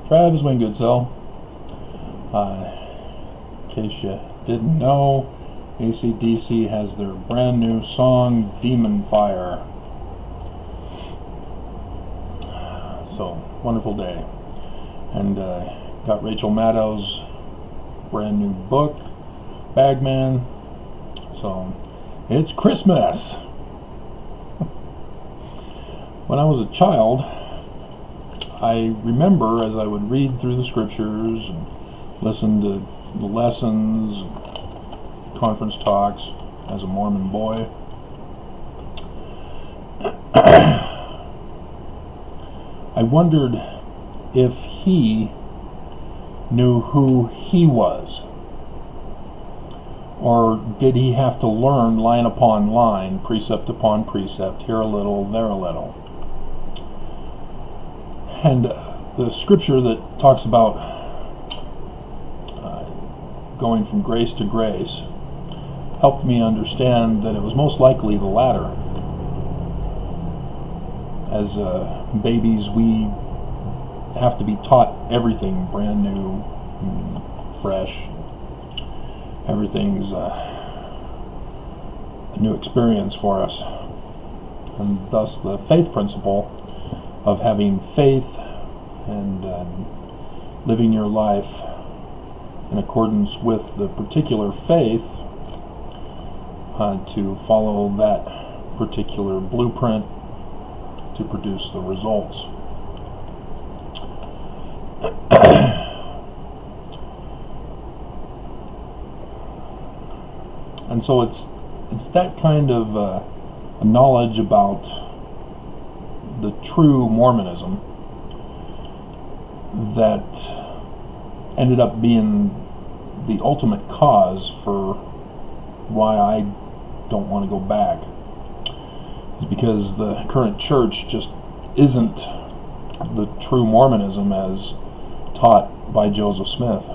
Travis Wingoodsell. In case you didn't know, AC/DC has their brand new song, Demon Fire. So, wonderful day. And got Rachel Maddow's brand new book, Bagman. So, it's Christmas! When I was a child, I remember as I would read through the scriptures and listen to the lessons, and conference talks as a Mormon boy, I wondered if he knew who he was, or did he have to learn line upon line, precept upon precept, here a little, there a little. And the scripture that talks about going from grace to grace helped me understand that it was most likely the latter. As babies, we have to be taught everything brand new, fresh. Everything's a new experience for us. And thus the faith principle of having faith and living your life in accordance with the particular faith to follow that particular blueprint to produce the results. And so it's that kind of knowledge about the true Mormonism that ended up being the ultimate cause for why I don't want to go back. It's because the current church just isn't the true Mormonism as taught by Joseph Smith.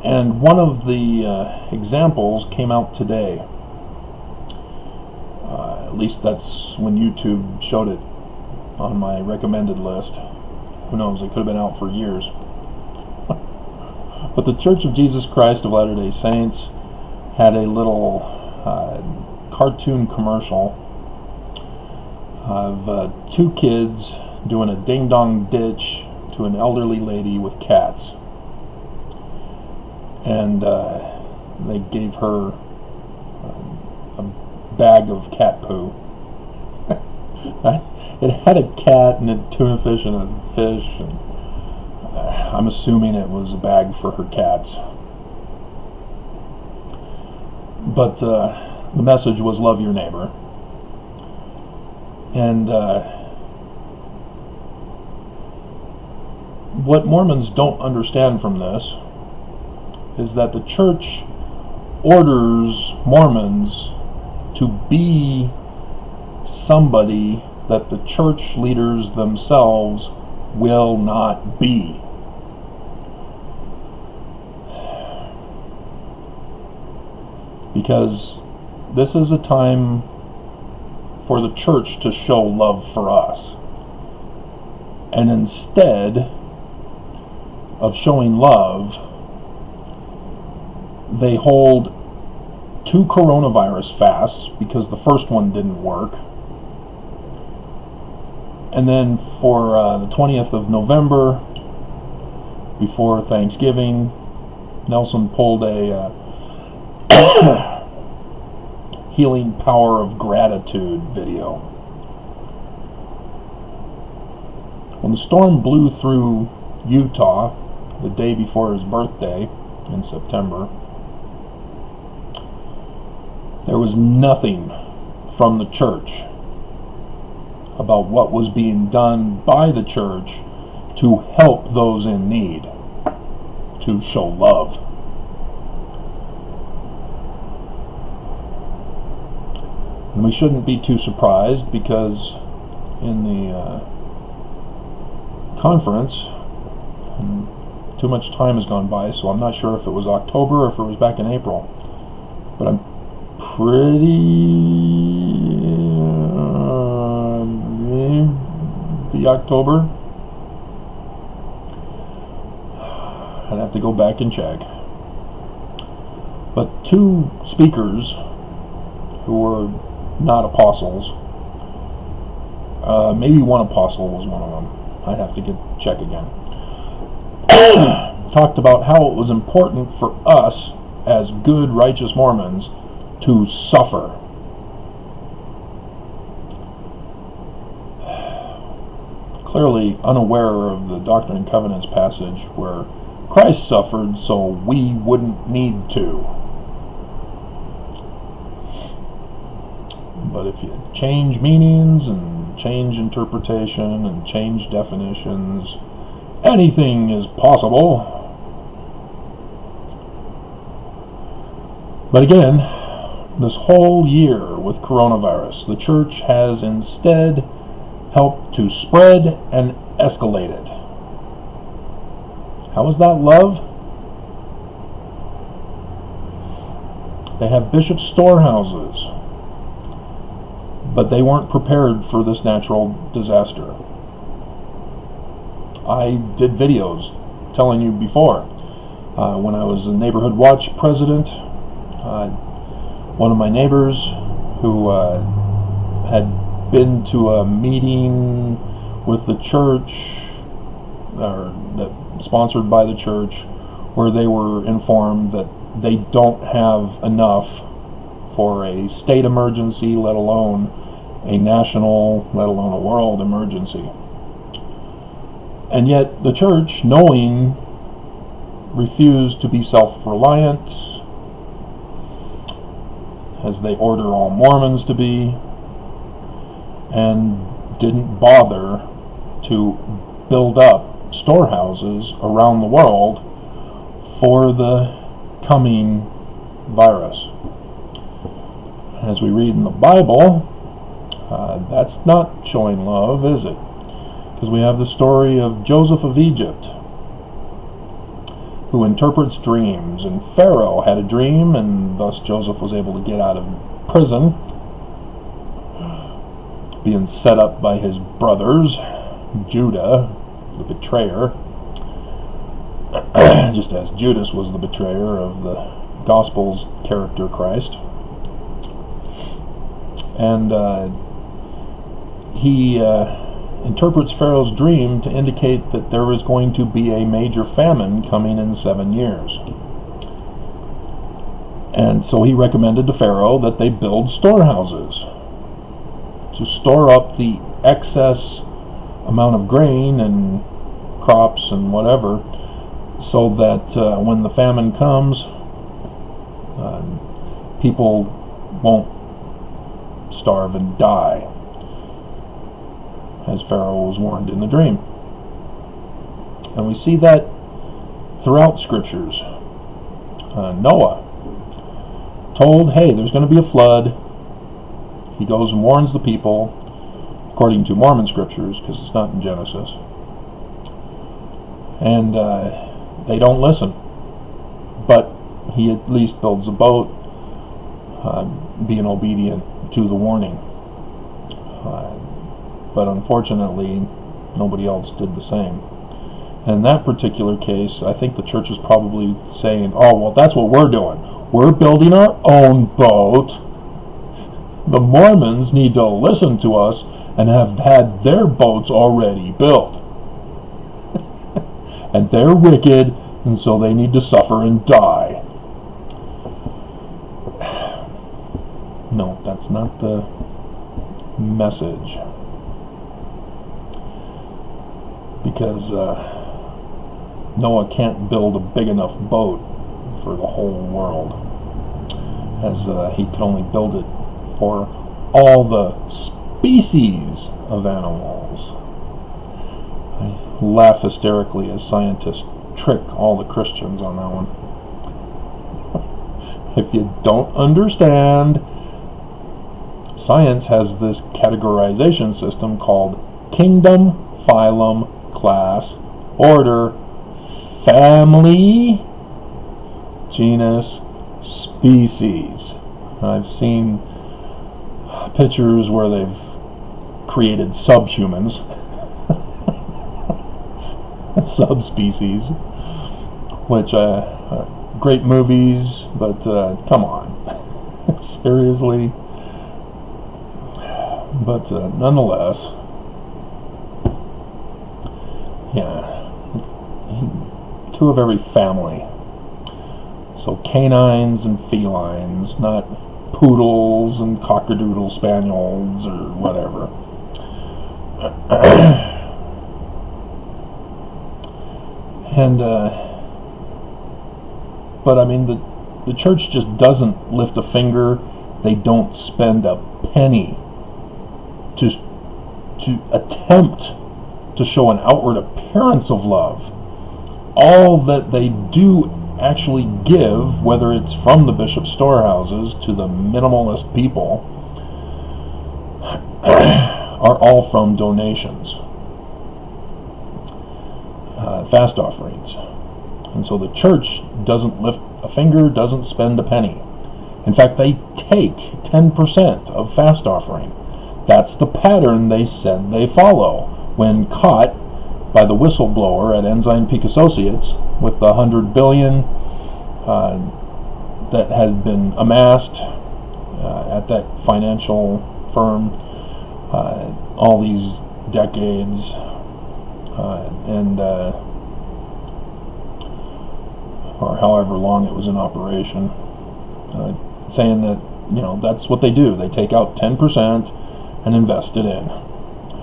And one of the examples came out today. At least that's when YouTube showed it on my recommended list. Who knows, it could have been out for years. But the Church of Jesus Christ of Latter-day Saints had a little cartoon commercial of two kids doing a ding-dong ditch to an elderly lady with cats. And they gave her a bag of cat poo. It had a cat and a tuna fish and a fish, and I'm assuming it was a bag for her cats. But the message was love your neighbor. And what Mormons don't understand from this is that the church orders Mormons to be somebody that the church leaders themselves will not be. Because this is a time for the church to show love for us. And instead of showing love, they hold 2 coronavirus fasts because the first one didn't work. And then for the 20th of November, before Thanksgiving, Nelson pulled a healing power of gratitude video. When the storm blew through Utah the day before his birthday in September, there was nothing from the church about what was being done by the church to help those in need, to show love. And we shouldn't be too surprised because in the conference, and too much time has gone by, so I'm not sure if it was October or if it was back in April, but I'm pretty maybe October, I'd have to go back and check. But 2 speakers who were not apostles, maybe one apostle was one of them. I'd have to check again. Talked about how it was important for us as good, righteous Mormons to suffer. Clearly unaware of the Doctrine and Covenants passage where Christ suffered so we wouldn't need to. But if you change meanings and change interpretation and change definitions, anything is possible. But again, this whole year with coronavirus, the church has instead helped to spread and escalate it. How is that love? They have bishop storehouses, but they weren't prepared for this natural disaster. I did videos telling you before. When I was a neighborhood watch president, one of my neighbors who had been to a meeting with the church, or sponsored by the church, where they were informed that they don't have enough for a state emergency, let alone a national, let alone a world emergency. And yet the church, knowing, refused to be self-reliant, as they order all Mormons to be, and didn't bother to build up storehouses around the world for the coming virus. As we read in the Bible, that's not showing love, is it? Because we have the story of Joseph of Egypt, who interprets dreams, and Pharaoh had a dream, and thus Joseph was able to get out of prison, being set up by his brothers, Judah, the betrayer, just as Judas was the betrayer of the Gospel's character Christ. And he interprets Pharaoh's dream to indicate that there is going to be a major famine coming in 7 years. And so he recommended to Pharaoh that they build storehouses to store up the excess amount of grain and crops and whatever, so that when the famine comes, people won't starve and die, as Pharaoh was warned in the dream. And we see that throughout scriptures. Noah told, hey, there's going to be a flood. He goes and warns the people, according to Mormon scriptures, because it's not in Genesis. And they don't listen. But he at least builds a boat, being obedient to the warning. But unfortunately, nobody else did the same. And in that particular case, I think the church is probably saying, oh, well, that's what we're doing. We're building our own boat. The Mormons need to listen to us and have had their boats already built. And they're wicked, and so they need to suffer and die. No, that's not the message. Because Noah can't build a big enough boat for the whole world, as he could only build it for all the species of animals. I laugh hysterically as scientists trick all the Christians on that one. If you don't understand, science has this categorization system called kingdom, phylum, class, order, family, genus, species. I've seen pictures where they've created subhumans, subspecies, which great movies, but come on, seriously. But nonetheless, yeah, two of every family. So canines and felines, not poodles and cockadoodle spaniels or whatever. And but I mean, the church just doesn't lift a finger. They don't spend a penny to attempt to show an outward appearance of love. All that they do actually give, whether it's from the bishop's storehouses to the minimalist people, are all from donations, fast offerings. And so the church doesn't lift a finger, doesn't spend a penny. In fact, they take 10% of fast offering. That's the pattern they said they follow when caught by the whistleblower at Ensign Peak Associates with the $100 billion that had been amassed at that financial firm all these decades, or however long it was in operation, saying that that's what they do. They take out 10% and invest it in,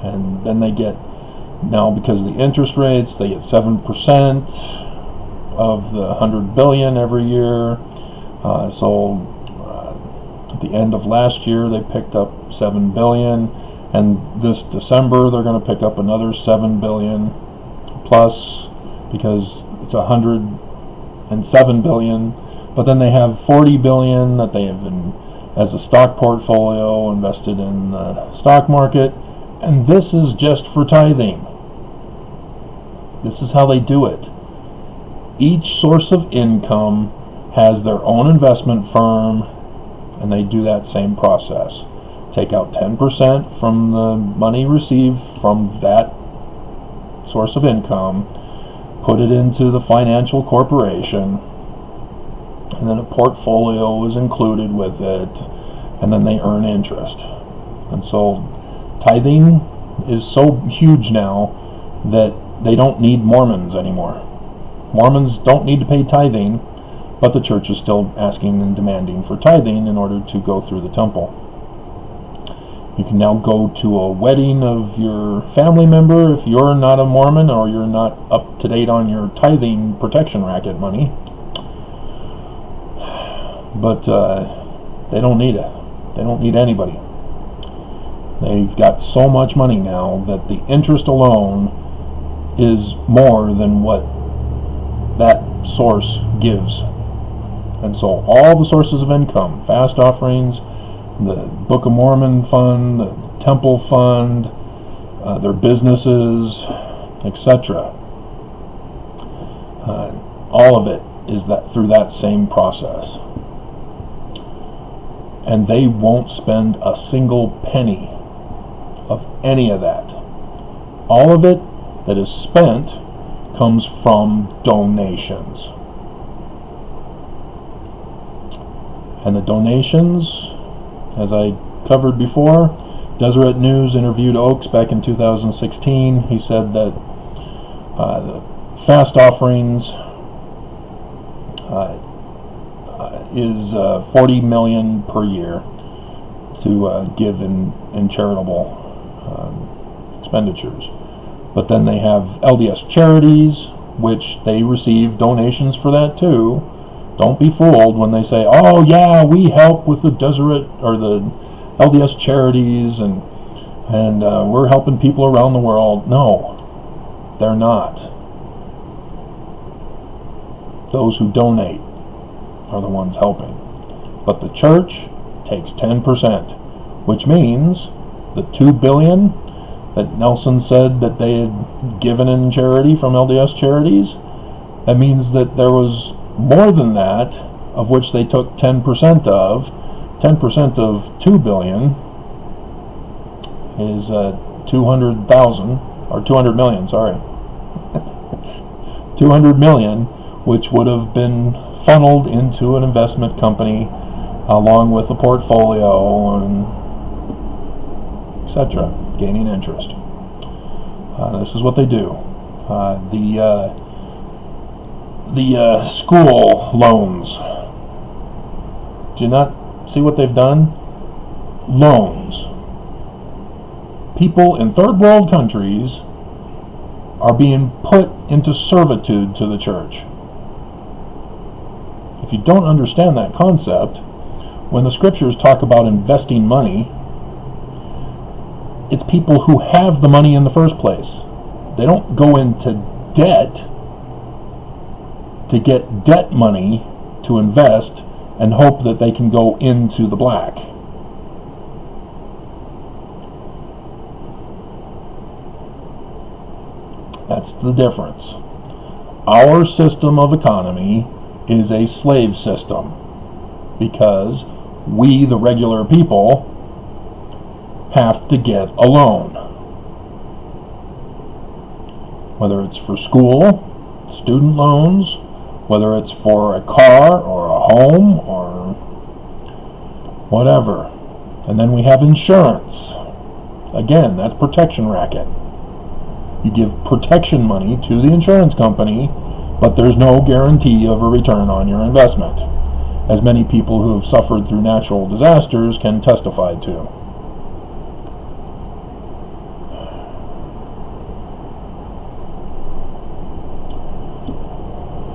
and then they get, now because of the interest rates, they get 7% of the $100 billion every year. So at the end of last year, they picked up $7 billion, and this December they're going to pick up another $7 billion plus, because it's $107 billion. But then they have $40 billion that they have as a stock portfolio invested in the stock market, and this is just for tithing. This is how they do it. Each source of income has their own investment firm, and they do that same process. Take out 10% from the money received from that source of income, put it into the financial corporation, and then a portfolio is included with it, and then they earn interest. And so tithing is so huge now that they don't need Mormons anymore. Mormons don't need to pay tithing, but the church is still asking and demanding for tithing in order to go through the temple. You can now go to a wedding of your family member if you're not a Mormon or you're not up to date on your tithing protection racket money. But they don't need it. They don't need anybody. They've got so much money now that the interest alone is more than what that source gives. And so all the sources of income, fast offerings, the Book of Mormon fund, the temple fund, their businesses, etc., all of it is that through that same process. And they won't spend a single penny of any of that. All of it that is spent comes from donations. And the donations, as I covered before, Deseret News interviewed Oaks back in 2016. He said that the fast offerings is $40 million per year to give in charitable expenditures. But then they have LDS Charities, which they receive donations for that too. Don't be fooled when they say, "Oh yeah, we help with the Deseret or the LDS Charities, and we're helping people around the world." No, they're not. Those who donate are the ones helping. But the church takes 10%, which means the $2 billion that Nelson said that they had given in charity from LDS Charities, that means that there was more than that, of which they took 10% of. 10% of $2 billion is 200,000, or 200 million, sorry. 200 million which would have been funneled into an investment company along with a portfolio and etc., gaining interest. This is what they do. The school loans. Do you not see what they've done? Loans. People in third world countries are being put into servitude to the church. If you don't understand that concept, when the scriptures talk about investing money, it's people who have the money in the first place. They don't go into debt to get debt money to invest and hope that they can go into the black. That's the difference. Our system of economy is a slave system because we, the regular people, have to get a loan. Whether it's for school, student loans, whether it's for a car or a home or whatever. And then we have insurance. Again, that's protection racket. You give protection money to the insurance company, but there's no guarantee of a return on your investment, as many people who have suffered through natural disasters can testify to.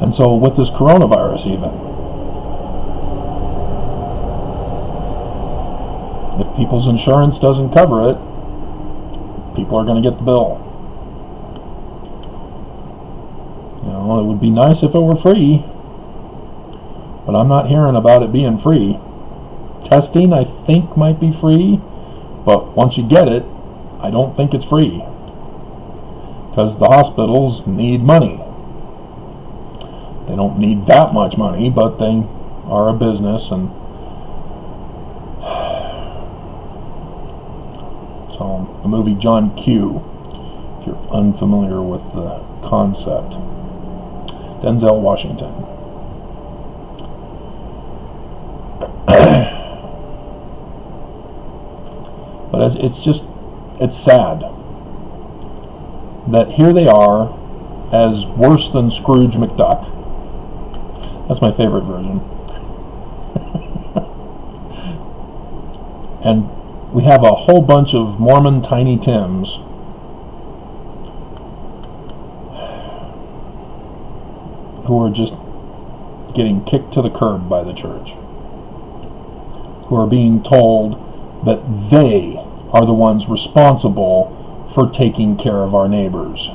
And so with this coronavirus even, if people's insurance doesn't cover it, people are going to get the bill. You know, it would be nice if it were free, but I'm not hearing about it being free. Testing, I think, might be free, but once you get it, I don't think it's free, because the hospitals need money. They don't need that much money, but they are a business, and so the movie John Q, if you're unfamiliar with the concept, Denzel Washington. But it's sad that here they are as worse than Scrooge McDuck. That's my favorite version. And we have a whole bunch of Mormon Tiny Tims who are just getting kicked to the curb by the church, who are being told that they are the ones responsible for taking care of our neighbors,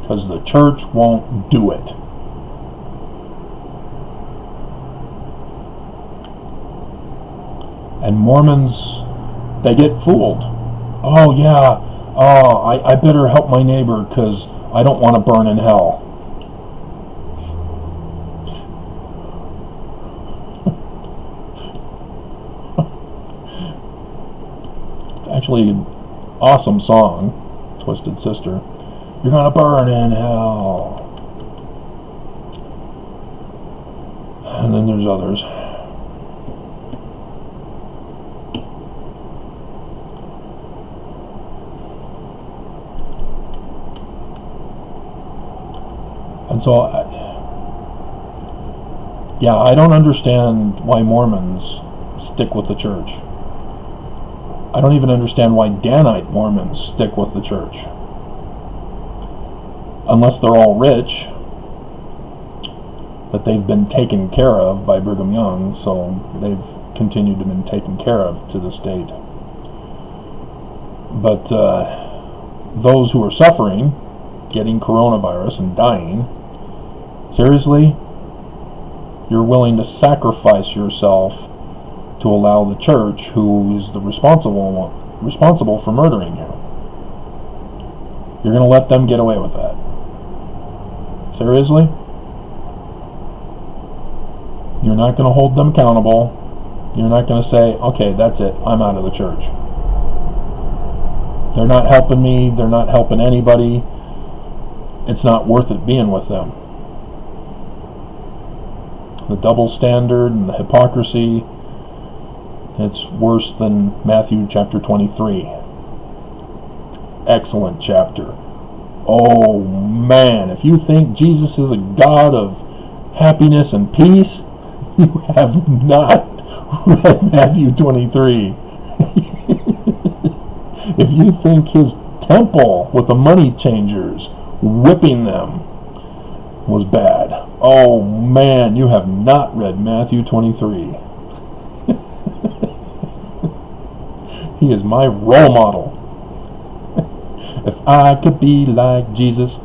because the church won't do it. And Mormons, they get fooled. Oh yeah, I better help my neighbor because I don't want to burn in hell. It's actually an awesome song, Twisted Sister. You're gonna burn in hell. And then there's others. And so, I don't understand why Mormons stick with the church. I don't even understand why Danite Mormons stick with the church. Unless they're all rich, that they've been taken care of by Brigham Young, so they've continued to be taken care of to this date. But those who are suffering, getting coronavirus and dying, seriously? You're willing to sacrifice yourself to allow the church, who is the responsible for murdering you. You're going to let them get away with that? Seriously? You're not going to hold them accountable. You're not going to say, okay, that's it, I'm out of the church. They're not helping me, they're not helping anybody. It's not worth it being with them. the double standard and the hypocrisy. It's worse than Matthew chapter 23. Excellent chapter. Oh man, if you think Jesus is a God of happiness and peace, you have not read Matthew 23. If you think his temple with the money changers whipping them was bad, oh man, you have not read Matthew 23. He is my role model. If I could be like Jesus,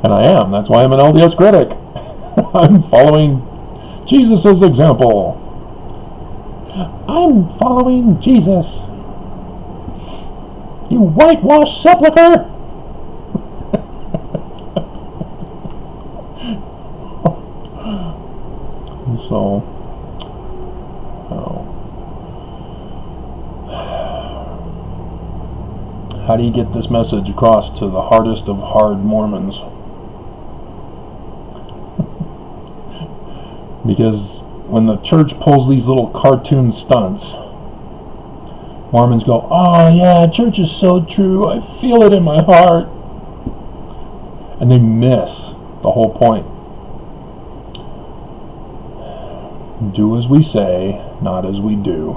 and I am, that's why I'm an LDS critic. I'm following Jesus' example. I'm following Jesus. You whitewashed sepulcher! So, how do you get this message across to the hardest of hard Mormons? Because when the church pulls these little cartoon stunts, Mormons go, "Oh yeah, church is so true, I feel it in my heart." And they miss the whole point. Do as we say, not as we do.